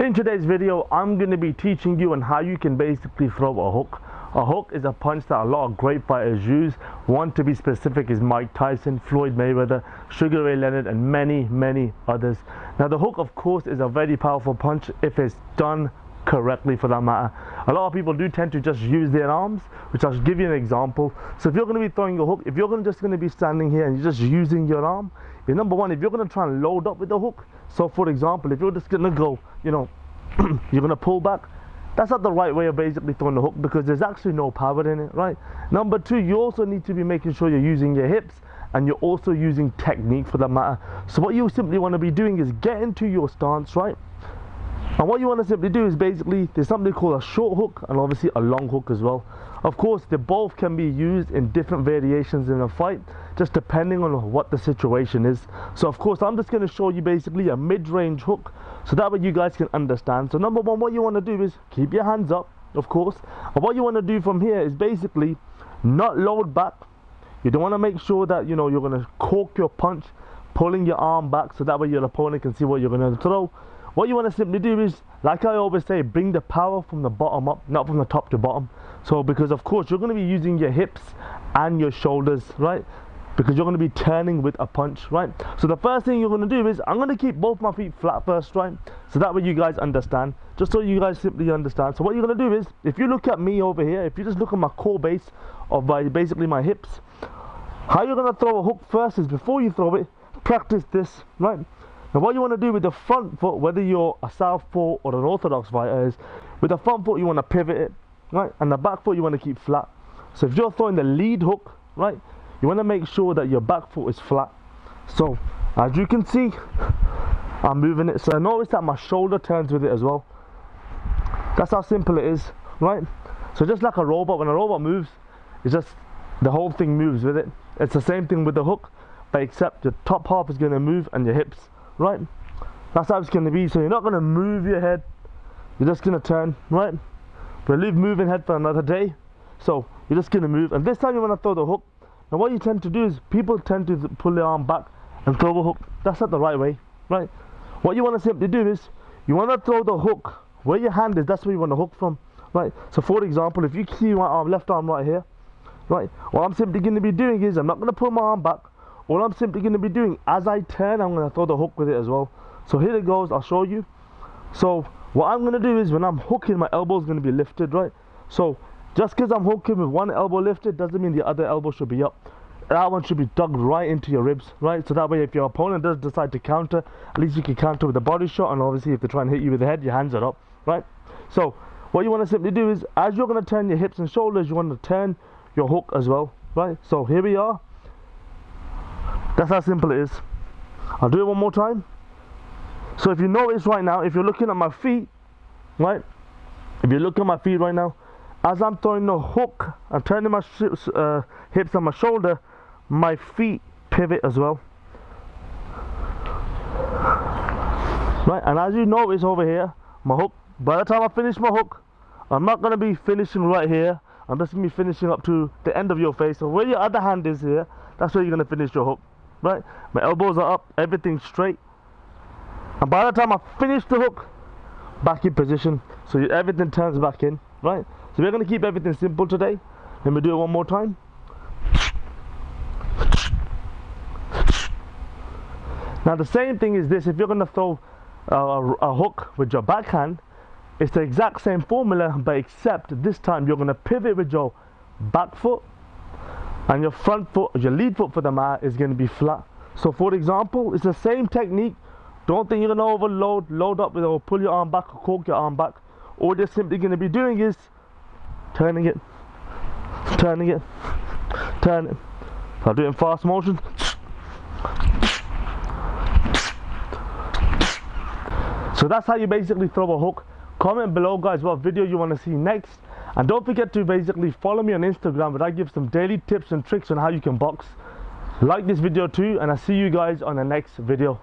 In today's video, I'm going to be teaching you on how you can basically throw a hook. A hook is a punch that a lot of great fighters use. One to be specific is Mike Tyson, Floyd Mayweather, Sugar Ray Leonard, and many others. Now the hook, of course, is a very powerful punch if it's done correctly, for that matter. A lot of people do tend to just use their arms, which I'll give you an example. So if you're going to be throwing a hook, if you're just going to be standing here and you're just using your arm, number one, if you're going to try and load up with the hook, so for example, if you're just going to go, you're going to pull back, that's not the right way of basically throwing the hook, because there's actually no power in it, right? Number two, you also need to be making sure you're using your hips, and you're also using technique, for that matter. So what you simply want to be doing is get into your stance, right? And what you want to simply do is basically, there's something called a short hook and obviously a long hook as well. Of course, they both can be used in different variations in a fight, just depending on what the situation is. So of course, I'm just going to show you basically a mid-range hook, so that way you guys can understand. So number one, what you want to do is keep your hands up, of course. And what you want to do from here is basically not load back. You don't want to make sure that, you're going to cork your punch, pulling your arm back, so that way your opponent can see what you're going to throw. What you want to simply do is, like I always say, bring the power from the bottom up, not from the top to bottom. So because of course you're going to be using your hips and your shoulders, right? Because you're going to be turning with a punch, right? So the first thing you're going to do is, I'm going to keep both my feet flat first, right? So that way you guys understand, just so you guys simply understand. So what you're going to do is, if you look at me over here, if you just look at my core base of basically my hips, how you're going to throw a hook first is, before you throw it, practice this, right? Now what you want to do with the front foot, whether you're a southpaw or an orthodox fighter, is with the front foot you want to pivot it, right? And the back foot you want to keep flat. So if you're throwing the lead hook, right, you want to make sure that your back foot is flat. So as you can see, I'm moving it. So notice that my shoulder turns with it as well. That's how simple it is, right? So just like a robot, when a robot moves, it's just the whole thing moves with it. It's the same thing with the hook, but except your top half is going to move and your hips, right? That's how it's going to be. So you're not going to move your head, you're just going to turn, right? But leave moving head for another day. So you're just going to move, and this time you want to throw the hook. Now what you tend to do is, people tend to pull their arm back and throw a hook. That's not the right way, right? What you want to simply do is, you want to throw the hook where your hand is. That's where you want to hook from, right? So for example, if you see my arm, left arm right here, right, what I'm simply going to be doing is, I'm not going to pull my arm back. All I'm simply going to be doing, as I turn, I'm going to throw the hook with it as well. So here it goes, I'll show you. So what I'm going to do is, when I'm hooking, my elbow is going to be lifted, right? So just because I'm hooking with one elbow lifted doesn't mean the other elbow should be up. That one should be dug right into your ribs, right? So that way, if your opponent does decide to counter, at least you can counter with a body shot. And obviously if they try and hit you with the head, your hands are up, right? So what you want to simply do is, as you're going to turn your hips and shoulders, you want to turn your hook as well, right? So here we are. That's how simple it is. I'll do it one more time. So if you notice right now, if you're looking at my feet, right? If you look at my feet right now, as I'm throwing the hook, I'm turning my hips and my shoulder, my feet pivot as well. Right, and as you notice over here, my hook, by the time I finish my hook, I'm not going to be finishing right here. I'm just going to be finishing up to the end of your face. So where your other hand is here, that's where you're going to finish your hook. Right, my elbows are up, everything's straight, and by the time I finish the hook, back in position, so everything turns back in, right? So we're going to keep everything simple today. Let me do it one more time. Now the same thing is this: if you're going to throw a hook with your backhand, it's the exact same formula, but except this time you're going to pivot with your back foot, and your front foot, your lead foot for the matter, is going to be flat. So for example, it's the same technique. Don't think you're going to overload, load up with, or pull your arm back or cork your arm back. All you're simply going to be doing is turning it, turning it, turn it. I'll do it in fast motion. So that's how you basically throw a hook. Comment below, guys, what video you want to see next. And don't forget to basically follow me on Instagram, where I give some daily tips and tricks on how you can box. Like this video too, and I'll see you guys on the next video.